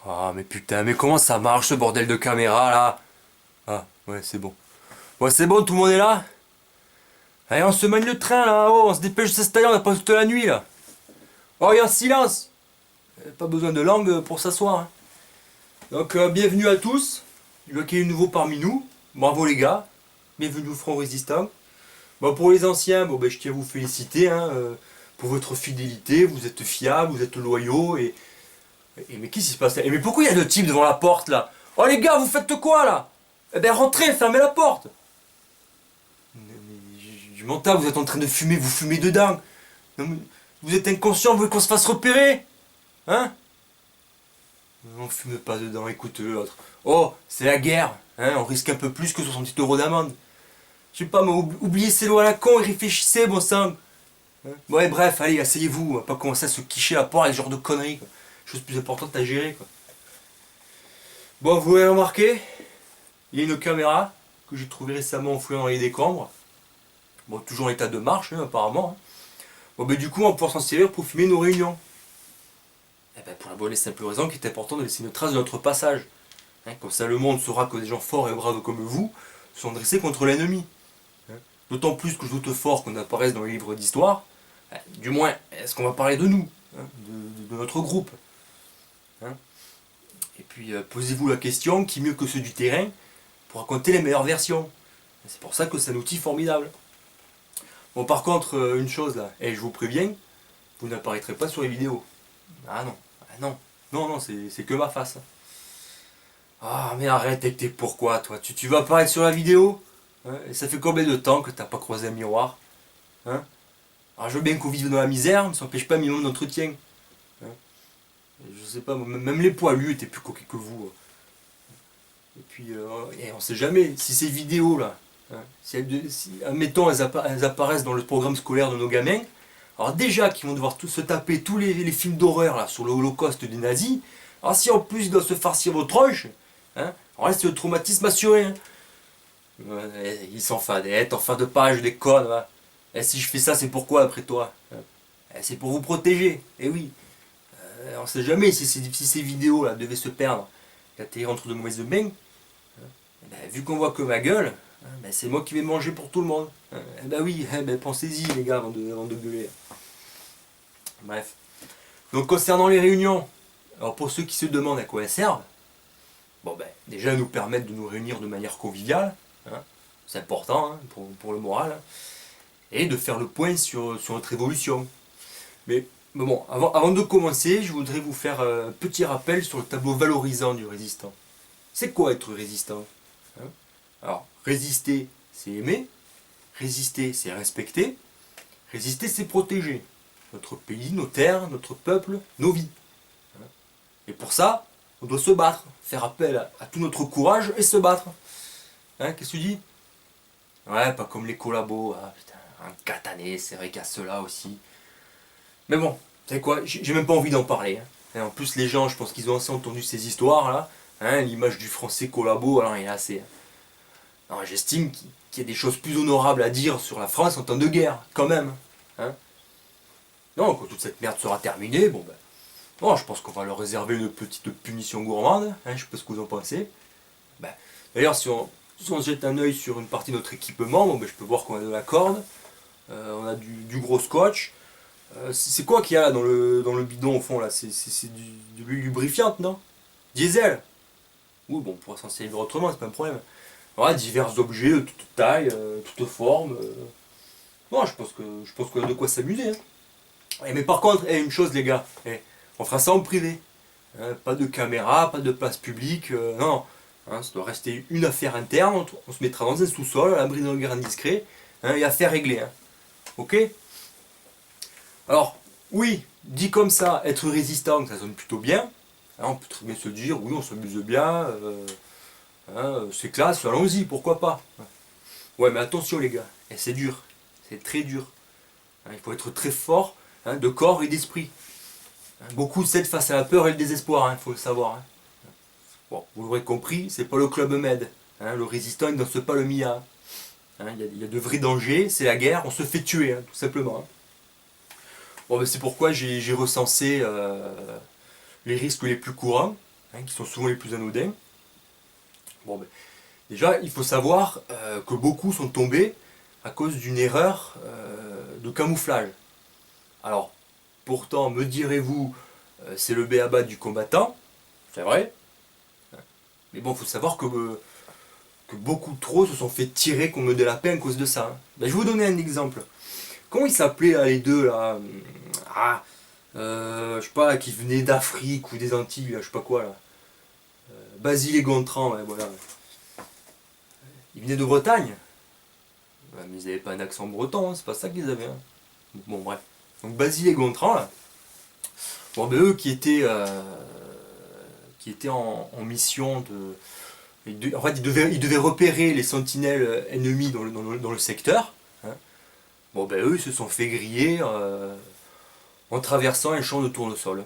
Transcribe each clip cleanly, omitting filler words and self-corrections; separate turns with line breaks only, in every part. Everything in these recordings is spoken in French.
Ah mais putain, mais comment ça marche ce bordel de caméra là? Ah ouais, c'est bon. Ouais, c'est bon, tout le monde est là? Allez, on se mène le train là, oh, on se dépêche de s'installer, on a pas toute la nuit là. Oh, et en silence! Pas besoin de langue pour s'asseoir, hein. Donc, bienvenue à tous. Il y a qui est nouveau parmi nous. Bravo les gars. Bienvenue au Front Résistant. Bon, pour les anciens, bon, ben, je tiens à vous féliciter hein, pour votre fidélité. Vous êtes fiables, vous êtes loyaux et mais qu'est-ce qui se passe là? Et mais pourquoi il y a deux types devant la porte là? Oh les gars, vous faites quoi là? Eh ben rentrez, fermez la porte! Je m'entends, vous êtes en train de fumer, vous fumez dedans. Non, mais vous êtes inconscient, vous voulez qu'on se fasse repérer? Hein? On fume pas dedans, écoute l'autre. Oh, c'est la guerre, hein, on risque un peu plus que 70 € d'amende. Je sais pas, mais oubliez ces lois à la con et réfléchissez, bon sang. Hein. Ouais, bref, allez, asseyez-vous, on va pas commencer à se quicher à part avec ce genre de conneries, quoi. Chose plus importante à gérer, quoi. Bon, vous avez remarqué, il y a une caméra que j'ai trouvée récemment enfouie dans les décombres. Bon, toujours en état de marche, hein, apparemment. Hein. Bon, ben du coup, on va pouvoir s'en servir pour filmer nos réunions. Eh ben, pour la bonne et simple raison qu'il est important de laisser une trace de notre passage. Hein, comme ça, le monde saura que des gens forts et braves comme vous sont dressés contre l'ennemi. Hein. D'autant plus que je doute fort qu'on apparaisse dans les livres d'histoire. Du moins, est-ce qu'on va parler de nous, hein, de notre groupe. Hein. Et puis, posez-vous la question, qui mieux que ceux du terrain pour raconter les meilleures versions. C'est pour ça que c'est un outil formidable. Bon, par contre, une chose là, et je vous préviens, vous n'apparaîtrez pas sur les vidéos. Ah non, ah non, non, non, c'est que ma face. Ah, mais arrête avec tes pourquoi, toi. Tu vas apparaître sur la vidéo hein. Et ça fait combien de temps que t'as pas croisé un miroir hein. Alors, je veux bien qu'on vive dans la misère, mais ça n'empêche pas un minimum d'entretien. Hein. Je sais pas, même les poilus étaient plus coquets que vous. Et puis, on sait jamais si ces vidéos là, hein, admettons, elles apparaissent dans le programme scolaire de nos gamins. Alors déjà qu'ils vont devoir se taper tous les films d'horreur là sur le holocauste des nazis, alors si en plus ils doivent se farcir vos tronches, hein, alors là c'est le traumatisme assuré. Hein. Ouais, ils s'en fadent, en fin de page des connes. Hein. Et si je fais ça c'est pourquoi après toi hein. C'est pour vous protéger, et oui. On sait jamais si ces vidéos là devaient se perdre et atterrir entre de mauvaises mains. Eh ben, vu qu'on voit que ma gueule, hein, ben, c'est moi qui vais manger pour tout le monde. Eh ben oui, ben, pensez-y les gars avant de gueuler. Bref. Donc concernant les réunions, alors pour ceux qui se demandent à quoi elles servent, bon ben déjà elles nous permettent de nous réunir de manière conviviale, hein, c'est important hein, pour le moral, hein, et de faire le point sur notre évolution. Mais bon, avant de commencer, je voudrais vous faire un petit rappel sur le tableau valorisant du résistant. C'est quoi être résistant hein? Alors, résister, c'est aimer, résister, c'est respecter, résister, c'est protéger notre pays, nos terres, notre peuple, nos vies. Et pour ça, on doit se battre, faire appel à tout notre courage et se battre. Hein, qu'est-ce que tu dis? Ouais, pas comme les collabos, ah, putain, un catané, c'est vrai qu'il y a ceux-là aussi. Mais bon, vous savez quoi, j'ai même pas envie d'en parler. Hein. Et en plus, les gens, je pense qu'ils ont assez entendu ces histoires-là. Hein, l'image du français collabo, alors il est assez. Alors, j'estime qu'il y a des choses plus honorables à dire sur la France en temps de guerre, quand même. Hein. Non, quand toute cette merde sera terminée, bon ben. Bon, je pense qu'on va leur réserver une petite punition gourmande. Hein, je sais pas ce que vous en pensez. Ben, d'ailleurs, si on se jette un œil sur une partie de notre équipement, bon, ben, je peux voir qu'on a de la corde, on a du gros scotch. C'est quoi qu'il y a là dans le bidon au fond là? C'est du lubrifiant, non? Diesel? Oui, bon, on pourra s'en servir autrement, c'est pas un problème. Voilà, divers objets de toute taille, toute forme. Bon, je pense qu'on a de quoi s'amuser. Hein. Mais par contre, une chose les gars, on fera ça en privé. Hein, pas de caméra, pas de place publique, non. Hein, ça doit rester une affaire interne, on se mettra dans un sous-sol, à l'abri d'un regard indiscret, hein, et affaire réglée. Hein. Ok? Alors, oui, dit comme ça, être résistant, ça sonne plutôt bien. Hein, on peut très bien se dire, oui, on s'amuse bien, hein, c'est classe, allons-y, pourquoi pas. Ouais, mais attention les gars, c'est dur, c'est très dur. Hein, il faut être très fort hein, de corps et d'esprit. Hein, beaucoup cèdent face à la peur et le désespoir, il faut le savoir. Hein. Bon, vous l'aurez compris, c'est pas le club Med. Hein, le résistant, il ne danse pas le Mia. Hein, il y a de vrais dangers, c'est la guerre, on se fait tuer, hein, tout simplement. Hein. Bon, ben, c'est pourquoi j'ai recensé les risques les plus courants qui sont souvent les plus anodins. Bon, ben, déjà, il faut savoir que beaucoup sont tombés à cause d'une erreur de camouflage. Alors, pourtant, me direz-vous, c'est le b.a.-ba du combattant, c'est vrai, mais bon, il faut savoir que beaucoup trop se sont fait tirer comme de la paix à cause de ça. Ben, je vais vous donner un exemple. Comment ils s'appelaient là, les deux là je sais pas, qui venaient d'Afrique ou des Antilles, là, je sais pas quoi là. Basile et Gontran, ouais, voilà. Ils venaient de Bretagne. Ouais, mais ils n'avaient pas un accent breton, c'est pas ça qu'ils avaient. Hein. Bon, bref. Donc Basile et Gontran, là. Bon, ben eux qui étaient en mission en fait, ils devaient repérer les sentinelles ennemis dans le secteur. Hein. Bon, ben eux, ils se sont fait griller en traversant un champ de tournesol.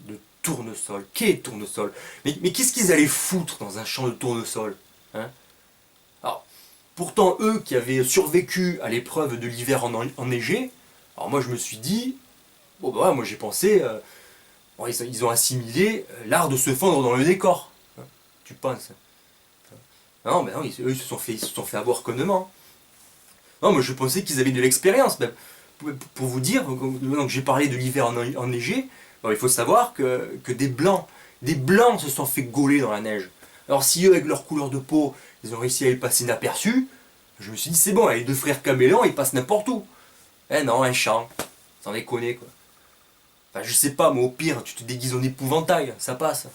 De tournesol. Qu'est tournesol? Mais qu'est-ce qu'ils allaient foutre dans un champ de tournesol? Hein? Alors, pourtant, eux qui avaient survécu à l'épreuve de l'hiver enneigé, alors moi je me suis dit, bon bah ouais, moi j'ai pensé, bon, ils ont assimilé l'art de se fondre dans le décor. Hein, tu penses? Non, mais non, eux ils se sont fait avoir connement. Non, moi je pensais qu'ils avaient de l'expérience. Ben, pour vous dire, maintenant que j'ai parlé de l'hiver enneigé, il faut savoir que des blancs se sont fait gauler dans la neige. Alors si eux, avec leur couleur de peau, ils ont réussi à y passer inaperçus, je me suis dit, c'est bon, les deux frères caméléons, ils passent n'importe où. Eh non, un champ, sans déconner quoi. Enfin, je sais pas, mais au pire, tu te déguises en épouvantail, ça passe.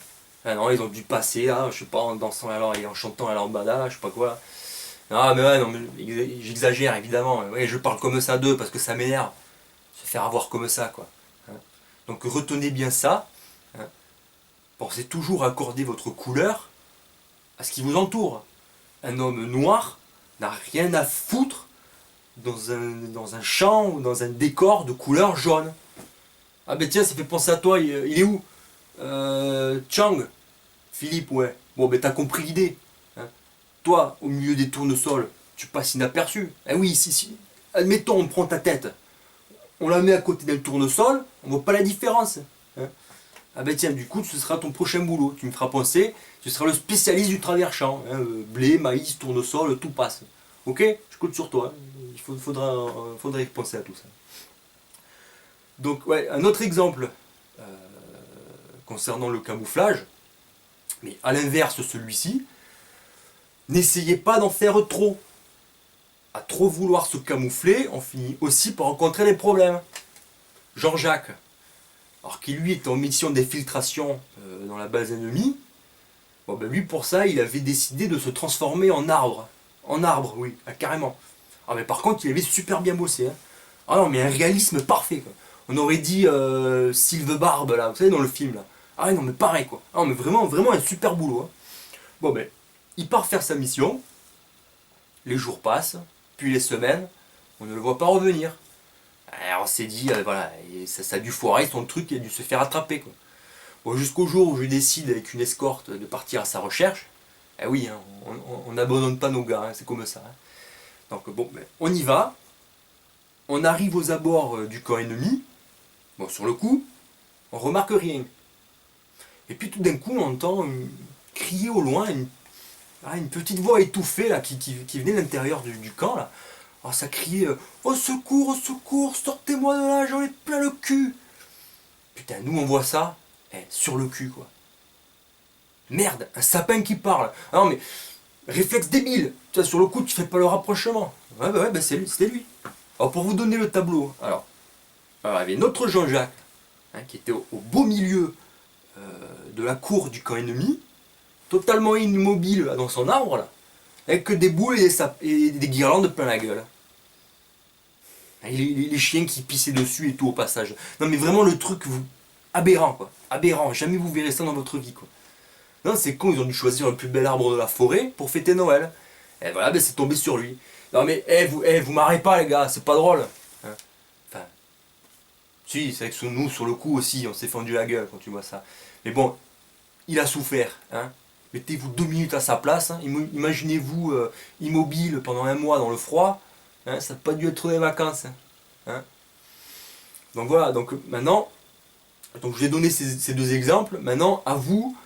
Ah non, ils ont dû passer, là, je sais pas, en dansant alors et en chantant la lambada, je sais pas quoi. Ah mais ouais, non, mais j'exagère évidemment. Ouais, je parle comme ça d'eux parce que ça m'énerve. Se faire avoir comme ça, quoi. Hein. Donc retenez bien ça. Hein. Pensez toujours à accorder votre couleur à ce qui vous entoure. Un homme noir n'a rien à foutre dans un champ ou dans un décor de couleur jaune. Ah ben tiens, ça fait penser à toi, il est où Chang Philippe, ouais. Bon ben t'as compris l'idée. Hein. Toi, au milieu des tournesols, tu passes inaperçu. Eh oui, si. Admettons, on prend ta tête, on la met à côté d'un tournesol, on voit pas la différence. Hein. Ah ben tiens, du coup, ce sera ton prochain boulot. Tu me feras penser, tu seras le spécialiste du travers-champ. Hein. Blé, maïs, tournesol, tout passe. Ok? Je compte sur toi. Hein. Faudrait penser à tout ça. Donc, ouais, un autre exemple concernant le camouflage, mais à l'inverse celui-ci, n'essayez pas d'en faire trop. À trop vouloir se camoufler, on finit aussi par rencontrer des problèmes. Jean-Jacques, alors qui lui était en mission d'infiltration dans la base ennemie, bon, ben lui pour ça il avait décidé de se transformer en arbre. En arbre, oui, ah, carrément. Ah, mais par contre il avait super bien bossé. Hein. Ah non, mais un réalisme parfait. Quoi. On aurait dit Sylve Barbe, là, vous savez, dans le film. Là. Ah non, mais pareil, quoi. Ah, mais vraiment, vraiment un super boulot. Hein. Bon, ben, il part faire sa mission. Les jours passent, puis les semaines, on ne le voit pas revenir. Alors on s'est dit, voilà, ça a dû foirer son truc, il a dû se faire attraper. Quoi. Bon, jusqu'au jour où je décide avec une escorte de partir à sa recherche. Eh oui, hein, on n'abandonne pas nos gars, hein, c'est comme ça. Hein. Donc bon, ben, on y va. On arrive aux abords du camp ennemi. Bon, sur le coup, on remarque rien. Et puis tout d'un coup, on entend crier au loin une petite voix étouffée là, qui venait de l'intérieur du camp. Là. Alors ça criait au secours, sortez-moi de là, j'en ai plein le cul. Putain, nous on voit ça, sur le cul quoi. Merde, un sapin qui parle. Ah non mais, réflexe débile. Tu vois, sur le coup, tu fais pas le rapprochement. Ouais, bah, c'était lui. Alors pour vous donner le tableau, alors il y avait notre Jean-Jacques, hein, qui était au beau milieu de la cour du camp ennemi, totalement immobile là, dans son arbre, là, avec que des boules et des guirlandes plein la gueule. Et les chiens qui pissaient dessus et tout au passage. Non mais vraiment le truc aberrant quoi. Aberrant, jamais vous verrez ça dans votre vie quoi. Non c'est con, ils ont dû choisir le plus bel arbre de la forêt pour fêter Noël. Et voilà, ben c'est tombé sur lui. Non mais vous marrez pas les gars, c'est pas drôle. Hein. Enfin, si, c'est vrai que nous sur le coup aussi, on s'est fendu la gueule quand tu vois ça. Mais bon, il a souffert. Hein. Mettez-vous 2 minutes à sa place. Hein. Imaginez-vous immobile pendant un mois dans le froid. Hein. Ça n'a pas dû être des vacances. Hein. Donc voilà, donc maintenant, donc je vous ai donné ces deux exemples. Maintenant, à vous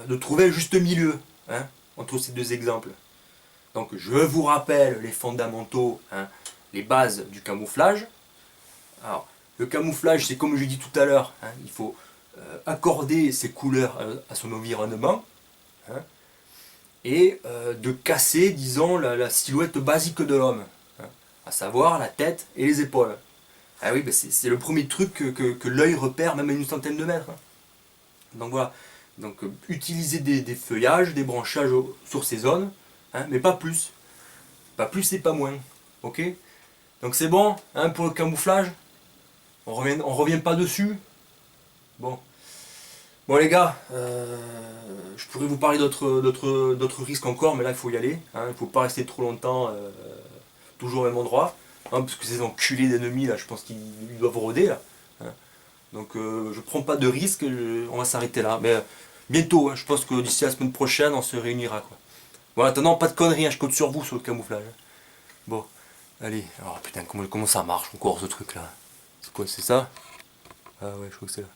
de trouver un juste milieu, hein, entre ces deux exemples. Donc je vous rappelle les fondamentaux, hein, les bases du camouflage. Alors, le camouflage, c'est comme je dis tout à l'heure, hein, il faut accorder ses couleurs à son environnement, hein, et de casser, disons, la silhouette basique de l'homme, hein, à savoir la tête et les épaules. Ah oui, ben c'est le premier truc que l'œil repère, même à une centaine de mètres. Hein. Donc voilà, donc utiliser des feuillages, des branchages sur ces zones, hein, mais pas plus. Pas plus et pas moins. Ok? Donc c'est bon, hein, pour le camouflage. On revient pas dessus. Bon. Bon les gars, je pourrais vous parler d'autres risques encore, mais là il faut y aller. Hein, il ne faut pas rester trop longtemps toujours au même endroit. Hein, parce que ces enculés d'ennemis là, je pense qu'ils doivent rôder là. Hein. Donc je prends pas de risques, on va s'arrêter là. Mais bientôt, hein, je pense que d'ici la semaine prochaine, on se réunira quoi. Bon, attendant, pas de conneries, hein, je compte sur vous sur le camouflage. Hein. Bon, allez. Alors putain, comment ça marche encore ce truc là? C'est quoi, c'est ça? Ah ouais, je crois que c'est là.